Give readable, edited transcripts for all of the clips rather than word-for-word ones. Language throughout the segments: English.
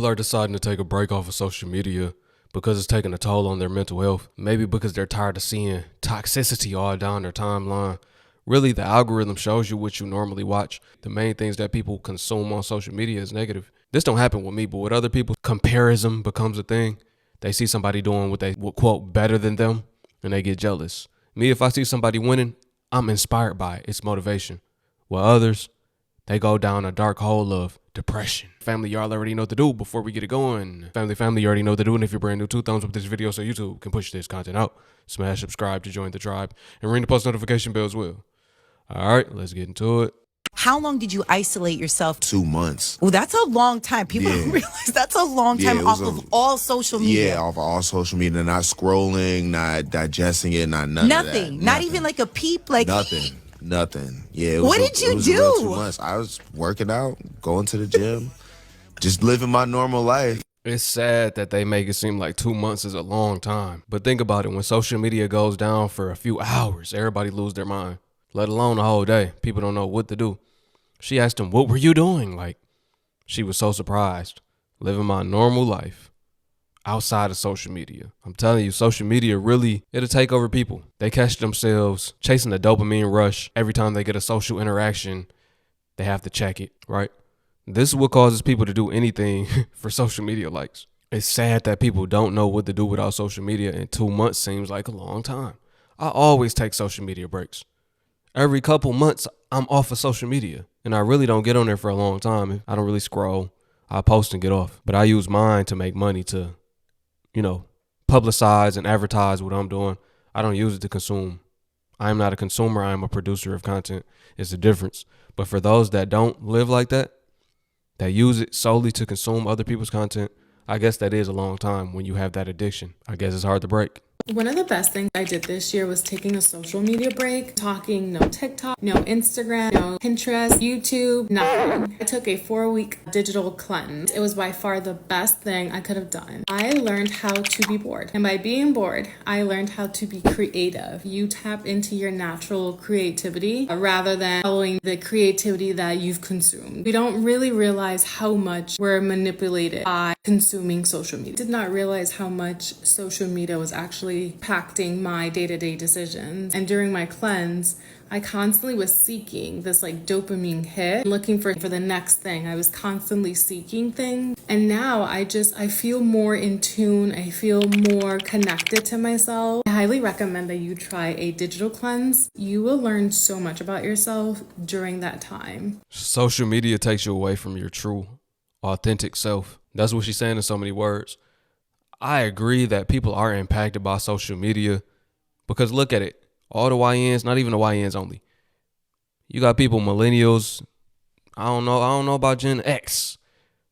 People are deciding to take a break off of social media because it's taking a toll on their mental health. Maybe because they're tired of seeing toxicity all down their timeline. Really, the algorithm shows you what you normally watch. The main things that people consume on social media is negative. This don't happen with me, but with other people, comparison becomes a thing. They see somebody doing what they would quote better than them, and they get jealous. Me, if I see somebody winning, I'm inspired by it. It's motivation. While others, they go down a dark hole of depression. Family, y'all already know what to do before we get it going. Family, you already know what to do. And if you're brand new, 2 thumbs up this video so YouTube can push this content out. Smash subscribe to join the tribe and ring the post notification bell as well. All right, let's get into it. How long did you isolate yourself? 2 months. Well, that's a long time. People don't realize that's a long time off of all social media. Yeah, off of all social media. Not scrolling, not digesting it, not none of that. Nothing. Not even like a peep. Like Nothing. Yeah. What did you do? 2 months. I was working out, going to the gym, just living my normal life. It's sad that they make it seem like 2 months is a long time. But think about it. When social media goes down for a few hours, everybody lose their mind. Let alone the whole day. People don't know what to do. She asked him, what were you doing? Like, she was so surprised. Living my normal life outside of social media. I'm telling you, social media really, it'll take over people. They catch themselves chasing the dopamine rush. Every time they get a social interaction, they have to check it, right? This is what causes people to do anything for social media likes. It's sad that people don't know what to do without social media, and 2 months seems like a long time. I always take social media breaks. Every couple months, I'm off of social media, and I really don't get on there for a long time. I don't really scroll. I post and get off. But I use mine to make money, to, publicize and advertise what I'm doing. I don't use it to consume. I am not a consumer. I am a producer of content. It's a difference. But for those that don't live like that use it solely to consume other people's content, I guess that is a long time when you have that addiction. I guess it's hard to break. One of the best things I did this year was taking a social media break, talking no TikTok, no Instagram, no Pinterest, YouTube, nothing. I took a 4-week digital cleanse. It was by far the best thing I could have done. I learned how to be bored. And by being bored, I learned how to be creative. You tap into your natural creativity rather than following the creativity that you've consumed. We don't really realize how much we're manipulated by consuming social media. I did not realize how much social media was actually impacting my day-to-day decisions. And during my cleanse, I constantly was seeking this dopamine hit, looking for the next thing. I was constantly seeking things. And now I feel more in tune. I feel more connected to myself. I highly recommend that you try a digital cleanse. You will learn so much about yourself during that time. Social media takes you away from your true, authentic self. That's what she's saying in so many words. I agree that people are impacted by social media because look at it. All the YNs, not even the YNs only. You got people, millennials. I don't know about Gen X,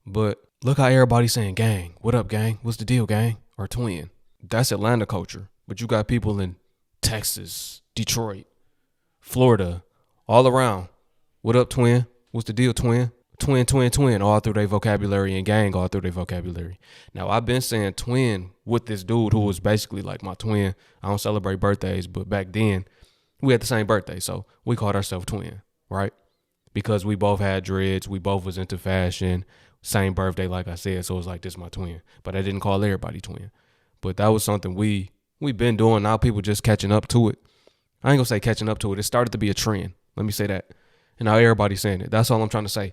but look how everybody's saying gang. What up, gang? What's the deal, gang? Or twin. That's Atlanta culture. But you got people in Texas, Detroit, Florida, all around. What up, twin? What's the deal, twin? Twin, all through their vocabulary, and gang all through their vocabulary. Now, I've been saying twin with this dude who was basically like my twin. I don't celebrate birthdays, but back then, we had the same birthday, so we called ourselves twin, right? Because we both had dreads, we both was into fashion, same birthday, like I said, so it was like, this is my twin. But I didn't call everybody twin. But that was something we've been doing. Now people just catching up to it. I ain't gonna say catching up to it. It started to be a trend. Let me say that. And now everybody's saying it. That's all I'm trying to say.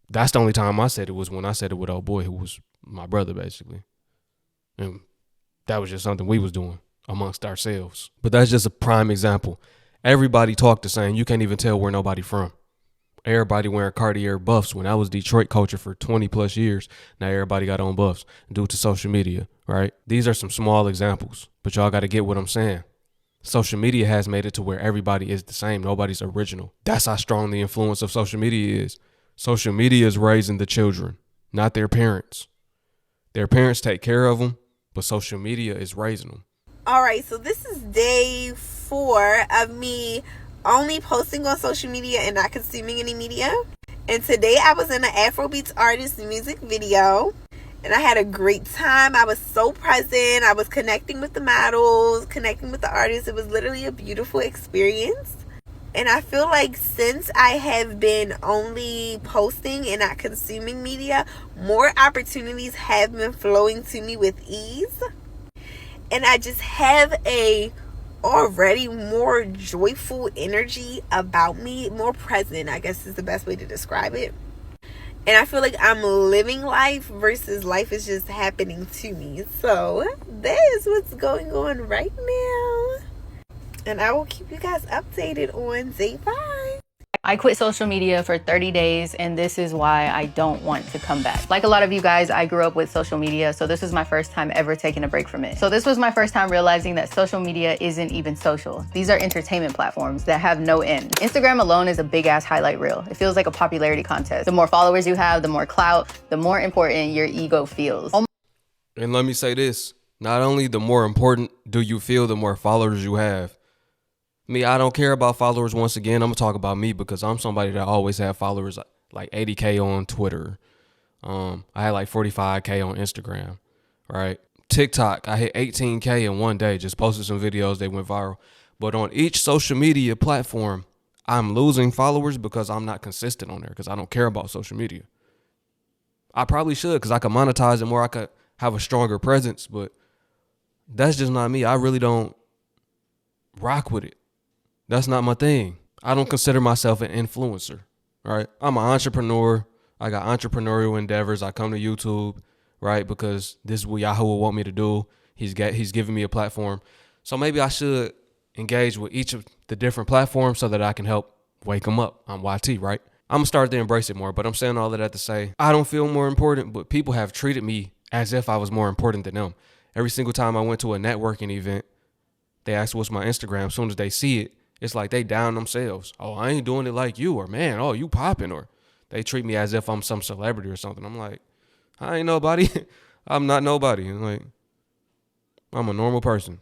That's the only time I said it was when I said it with old boy, who was my brother, basically. And that was just something we was doing amongst ourselves. But that's just a prime example. Everybody talked the same. You can't even tell where nobody from. Everybody wearing Cartier buffs when that was Detroit culture for 20 plus years. Now everybody got on buffs due to social media, right? These are some small examples, but y'all got to get what I'm saying. Social media has made it to where everybody is the same. Nobody's original. That's how strong the influence of social media is. Social media is raising the children, not their parents. Their parents take care of them, but social media is raising them. All right, so this is day 4 of me only posting on social media and not consuming any media. And today I was in an Afrobeats artist music video, and I had a great time. I was so present. I was connecting with the models, connecting with the artists. It was literally a beautiful experience. And I feel like since I have been only posting and not consuming media, more opportunities have been flowing to me with ease. And I just have a already more joyful energy about me, more present, I guess is the best way to describe it. And I feel like I'm living life versus life is just happening to me. So that is what's going on right now. And I will keep you guys updated on day 5. I quit social media for 30 days, and this is why I don't want to come back. Like a lot of you guys, I grew up with social media, so this was my first time ever taking a break from it. So this was my first time realizing that social media isn't even social. These are entertainment platforms that have no end. Instagram alone is a big ass highlight reel. It feels like a popularity contest. The more followers you have, the more clout, the more important your ego feels. And let me say this, not only the more important do you feel, the more followers you have. Me, I don't care about followers. Once again, I'm gonna talk about me because I'm somebody that always had followers, like 80K on Twitter. I had like 45K on Instagram, right? TikTok, I hit 18K in one day, just posted some videos, they went viral. But on each social media platform, I'm losing followers because I'm not consistent on there because I don't care about social media. I probably should because I could monetize it more, I could have a stronger presence, but that's just not me. I really don't rock with it. That's not my thing. I don't consider myself an influencer, right? I'm an entrepreneur. I got entrepreneurial endeavors. I come to YouTube, right? Because this is what Yahoo will want me to do. He's giving me a platform. So maybe I should engage with each of the different platforms so that I can help wake them up. I'm YT, right? I'm gonna start to embrace it more, but I'm saying all of that to say, I don't feel more important, but people have treated me as if I was more important than them. Every single time I went to a networking event, they asked what's my Instagram. As soon as they see it, it's like they down themselves. Oh, I ain't doing it like you, or man, oh, you popping, or they treat me as if I'm some celebrity or something. I'm like, I ain't nobody. I'm not nobody. Like, I'm a normal person,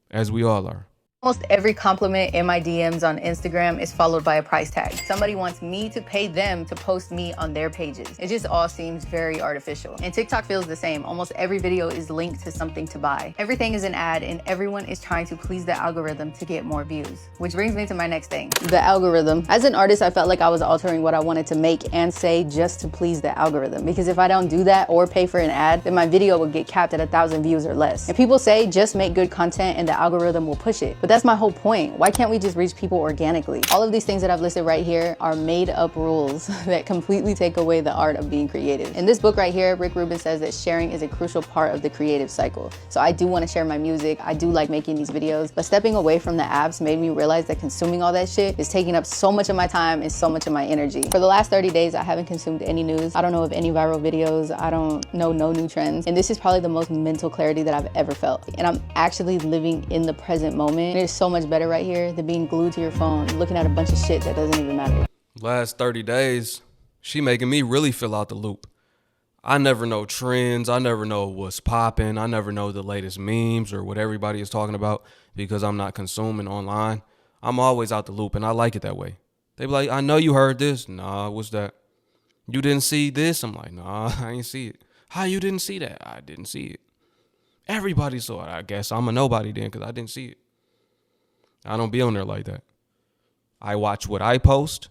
as we all are. Almost every compliment in my DMs on Instagram is followed by a price tag. Somebody wants me to pay them to post me on their pages. It just all seems very artificial. And TikTok feels the same. Almost every video is linked to something to buy. Everything is an ad and everyone is trying to please the algorithm to get more views. Which brings me to my next thing, the algorithm. As an artist, I felt like I was altering what I wanted to make and say just to please the algorithm. Because if I don't do that or pay for an ad, then my video will get capped at 1,000 views or less. And people say just make good content and the algorithm will push it. But that's my whole point. Why can't we just reach people organically? All of these things that I've listed right here are made up rules that completely take away the art of being creative. In this book right here, Rick Rubin says that sharing is a crucial part of the creative cycle. So I do want to share my music. I do like making these videos, but stepping away from the apps made me realize that consuming all that shit is taking up so much of my time and so much of my energy. For the last 30 days, I haven't consumed any news. I don't know of any viral videos. I don't know no new trends. And this is probably the most mental clarity that I've ever felt. And I'm actually living in the present moment. There's so much better right here than being glued to your phone looking at a bunch of shit that doesn't even matter. Last 30 days, she making me really fill out the loop. I never know trends. I never know what's popping. I never know the latest memes or what everybody is talking about because I'm not consuming online. I'm always out the loop and I like it that way. They be like, I know you heard this. Nah, what's that? You didn't see this? I'm like, nah, I ain't see it. How you didn't see that? I didn't see it. Everybody saw it. I guess I'm a nobody then because I didn't see it. I don't be on there like that. I watch what I post,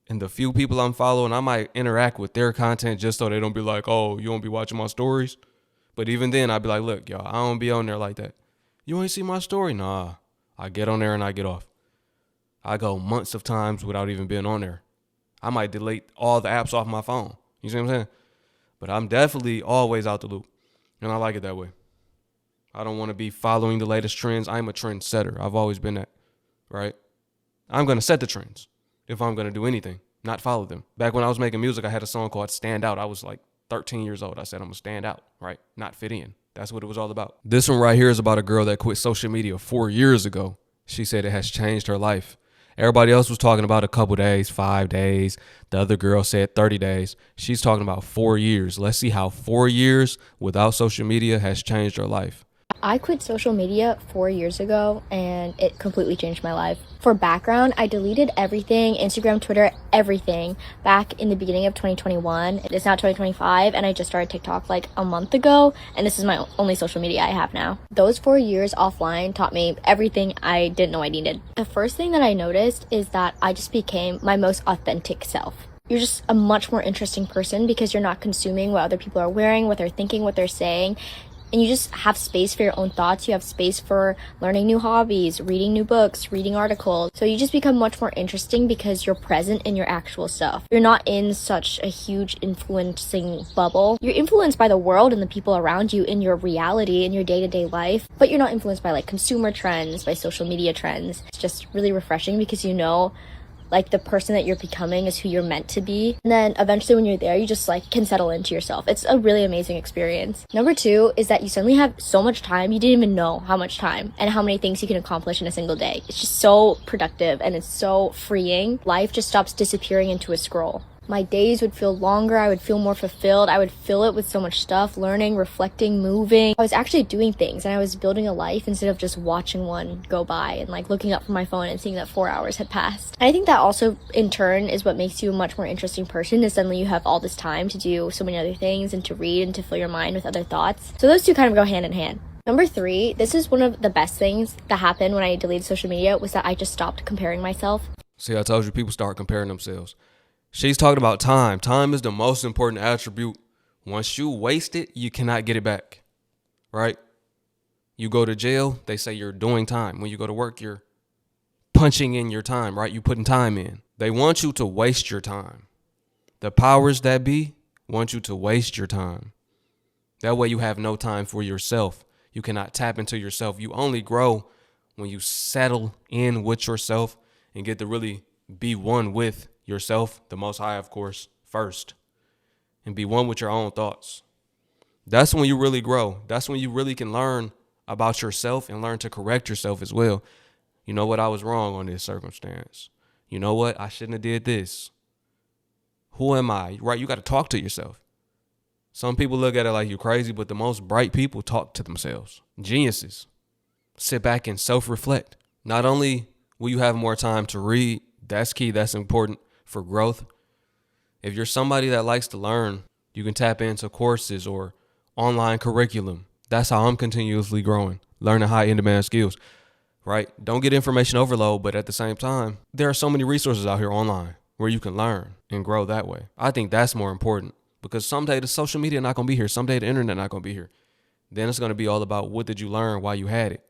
and the few people I'm following, I might interact with their content just so they don't be like, oh, you won't be watching my stories? But even then, I'd be like, look, y'all, I don't be on there like that. You ain't see my story? Nah. I get on there and I get off. I go months of times without even being on there. I might delete all the apps off my phone. You see what I'm saying? But I'm definitely always out the loop, and I like it that way. I don't want to be following the latest trends. I'm a trendsetter. I've always been that, right? I'm going to set the trends if I'm going to do anything, not follow them. Back when I was making music, I had a song called Stand Out. I was like 13 years old. I said, I'm going to stand out, right? Not fit in. That's what it was all about. This one right here is about a girl that quit social media 4 years ago. She said it has changed her life. Everybody else was talking about a couple days, 5 days. The other girl said 30 days. She's talking about 4 years. Let's see how 4 years without social media has changed her life. I quit social media 4 years ago and it completely changed my life. For background, I deleted everything, Instagram, Twitter, everything back in the beginning of 2021. It's now 2025 and I just started TikTok like a month ago, and this is my only social media I have now. Those 4 years offline taught me everything I didn't know I needed. The first thing that I noticed is that I just became my most authentic self. You're just a much more interesting person because you're not consuming what other people are wearing, what they're thinking, what they're saying. And you just have space for your own thoughts. You have space for learning new hobbies, reading new books, reading articles. So you just become much more interesting because you're present in your actual stuff. You're not in such a huge influencing bubble. You're influenced by the world and the people around you in your reality, in your day-to-day life. But you're not influenced by like consumer trends, by social media trends. It's just really refreshing because you know like the person that you're becoming is who you're meant to be. And then eventually when you're there, you just like can settle into yourself. It's a really amazing experience. Number 2 is that you suddenly have so much time. You didn't even know how much time and how many things you can accomplish in a single day. It's just so productive and it's so freeing. Life just stops disappearing into a scroll. My days would feel longer. I would feel more fulfilled. I would fill it with so much stuff, learning, reflecting, moving. I was actually doing things and I was building a life instead of just watching one go by and like looking up from my phone and seeing that 4 hours had passed. And I think that also in turn is what makes you a much more interesting person, is suddenly you have all this time to do so many other things and to read and to fill your mind with other thoughts. So those two kind of go hand in hand. Number 3, this is one of the best things that happened when I deleted social media, was that I just stopped comparing myself. See, I told you people start comparing themselves. She's talking about time. Time is the most important attribute. Once you waste it, you cannot get it back, right? You go to jail, they say you're doing time. When you go to work, you're punching in your time, right? You putting time in. They want you to waste your time. The powers that be want you to waste your time. That way you have no time for yourself. You cannot tap into yourself. You only grow when you settle in with yourself and get to really be one with yourself, the Most High, of course, first, and be one with your own thoughts. That's when you really grow. That's when you really can learn about yourself and learn to correct yourself as well. You know what? I was wrong on this circumstance. You know what? I shouldn't have did this. Who am I? Right? You got to talk to yourself. Some people look at it like you're crazy, but the most bright people talk to themselves. Geniuses sit back and self-reflect. Not only will you have more time to read, that's key, that's important for growth. If you're somebody that likes to learn, you can tap into courses or online curriculum. That's how I'm continuously growing, learning high in-demand skills, right? Don't get information overload, but at the same time, there are so many resources out here online where you can learn and grow that way. I think that's more important because someday the social media not going to be here. Someday the internet not going to be here. Then it's going to be all about what did you learn while you had it.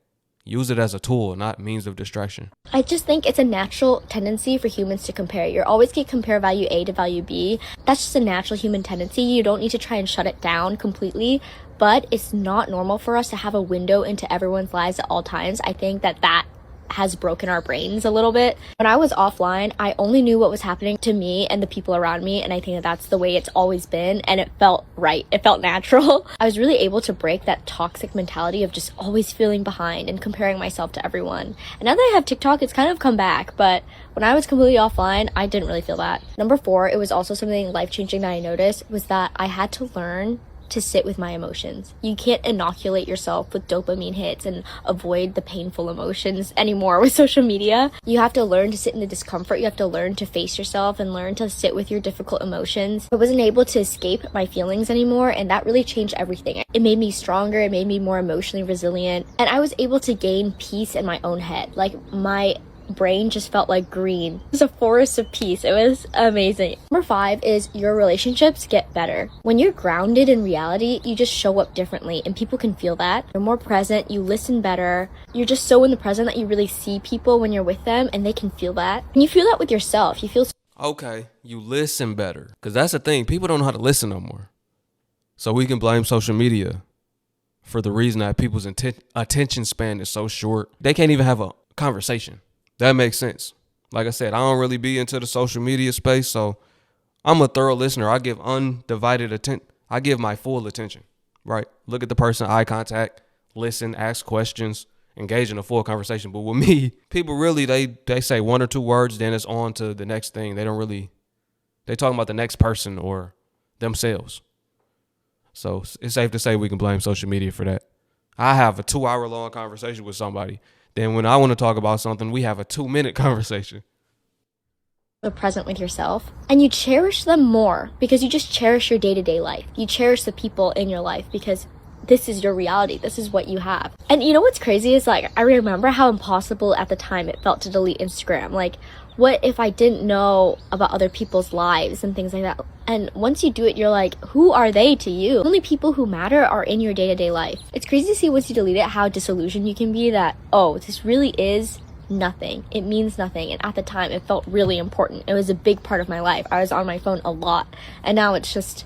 Use it as a tool, not means of distraction. I just think it's a natural tendency for humans to compare. You're always going to compare value A to value B. That's just a natural human tendency. You don't need to try and shut it down completely, but it's not normal for us to have a window into everyone's lives at all times. I think that has broken our brains a little bit. When I was offline, I only knew what was happening to me and the people around me, and I think that's the way it's always been, and it felt right. It felt natural. I was really able to break that toxic mentality of just always feeling behind and comparing myself to everyone. And now that I have TikTok, it's kind of come back, but when I was completely offline, I didn't really feel that. Number 4, it was also something life-changing that I noticed, was that I had to learn to sit with my emotions. You can't inoculate yourself with dopamine hits and avoid the painful emotions anymore with social media. You have to learn to sit in the discomfort. You have to learn to face yourself and learn to sit with your difficult emotions. I wasn't able to escape my feelings anymore, and that really changed everything. It made me stronger. It made me more emotionally resilient, and I was able to gain peace in my own head. Like, my brain just felt like green. It was a forest of peace. It was amazing. Number 5 is your relationships get better. When you're grounded in reality, you just show up differently and people can feel that. You're more present, you listen better. You're just so in the present that you really see people when you're with them and they can feel that. And you feel that with yourself. You feel Okay, you listen better. Because that's the thing. People don't know how to listen no more. So we can blame social media for the reason that people's attention span is so short. They can't even have a conversation. That makes sense. Like I said, I don't really be into the social media space, so I'm a thorough listener. I give undivided attention. I give my full attention, right? Look at the person, eye contact, listen, ask questions, engage in a full conversation. But with me, people really, they say 1 or 2 words, then it's on to the next thing. They talking about the next person or themselves. So it's safe to say we can blame social media for that. I have a 2-hour long conversation with somebody. Then when I want to talk about something, we have a 2-minute conversation. Present with yourself, and you cherish them more because you just cherish your day-to-day life. You cherish the people in your life because this is your reality. This is what you have. And you know what's crazy is, like, I remember how impossible at the time it felt to delete Instagram. Like, what if I didn't know about other people's lives and things like that? And once you do it, you're like, who are they to you? Only people who matter are in your day-to-day life. It's crazy to see once you delete it how disillusioned you can be that, oh, this really is nothing. It means nothing. And at the time, it felt really important. It was a big part of my life. I was on my phone a lot. And now it's just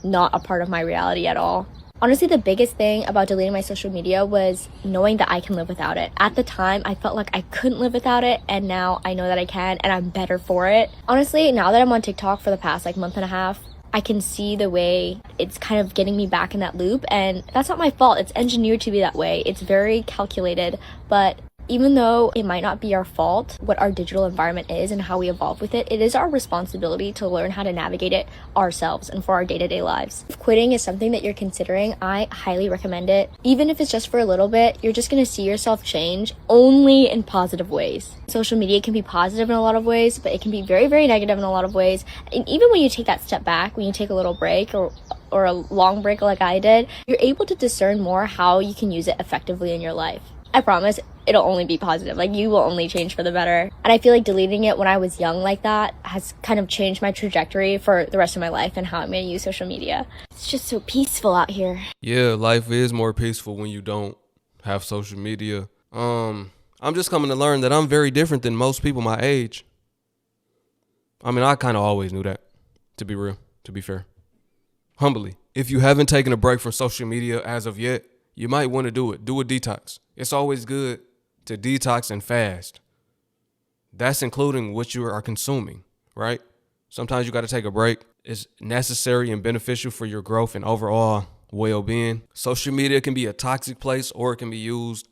not a part of my reality at all. Honestly, the biggest thing about deleting my social media was knowing that I can live without it. At the time, I felt like I couldn't live without it, and now I know that I can, and I'm better for it. Honestly, now that I'm on TikTok for the past month and a half, I can see the way it's kind of getting me back in that loop, and that's not my fault. It's engineered to be that way. It's very calculated, but even though it might not be our fault what our digital environment is and how we evolve with it, it is our responsibility to learn how to navigate it ourselves and for our day-to-day lives. If quitting is something that you're considering, I highly recommend it. Even if it's just for a little bit, you're just going to see yourself change only in positive ways. Social media can be positive in a lot of ways, but it can be very, very negative in a lot of ways. And even when you take that step back, when you take a little break or a long break like I did, you're able to discern more how you can use it effectively in your life. I promise it'll only be positive. Like, you will only change for the better. And I feel like deleting it when I was young like that has kind of changed my trajectory for the rest of my life and how I'm going to use social media. It's just so peaceful out here. Yeah, life is more peaceful when you don't have social media. I'm just coming to learn that I'm very different than most people my age. I mean, I kind of always knew that, to be real, to be fair. Humbly, if you haven't taken a break from social media as of yet, you might want to do it. Do a detox. It's always good to detox and fast. That's including what you are consuming, right? Sometimes you got to take a break. It's necessary and beneficial for your growth and overall well-being. Social media can be a toxic place, or it can be used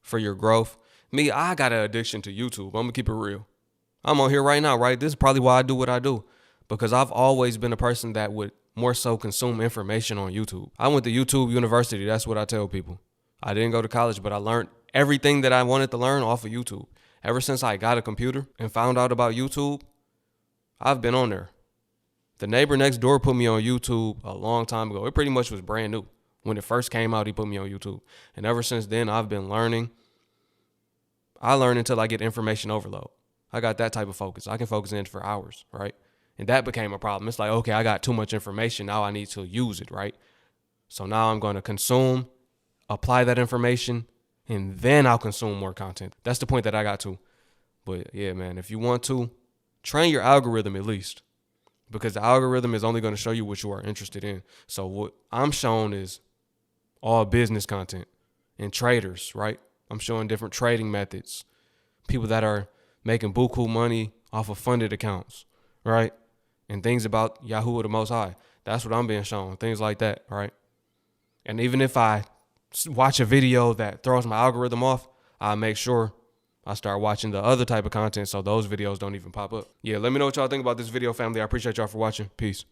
for your growth. Me, I got an addiction to YouTube. I'm going to keep it real. I'm on here right now, right? This is probably why I do what I do, because I've always been a person that would more so consume information on YouTube. I went to YouTube University. That's what I tell people. I didn't go to college, but I learned everything that I wanted to learn off of YouTube. Ever since I got a computer and found out about YouTube, I've been on there. The neighbor next door put me on YouTube a long time ago. It pretty much was brand new. When it first came out, he put me on YouTube. And ever since then, I've been learning. I learn until I get information overload. I got that type of focus. I can focus in for hours, right? And that became a problem. It's like, okay, I got too much information. Now I need to use it, right? So now I'm going to consume, apply that information, and then I'll consume more content. That's the point that I got to. But yeah, man, if you want to, train your algorithm at least, because the algorithm is only going to show you what you are interested in. So what I'm showing is all business content and traders, right? I'm showing different trading methods, people that are making buku money off of funded accounts, right? And things about Yahoo or the Most High. That's what I'm being shown, things like that, right? And even if I watch a video that throws my algorithm off, I make sure I start watching the other type of content so those videos don't even pop up. Yeah, let me know what y'all think about this video, family. I appreciate y'all for watching. Peace.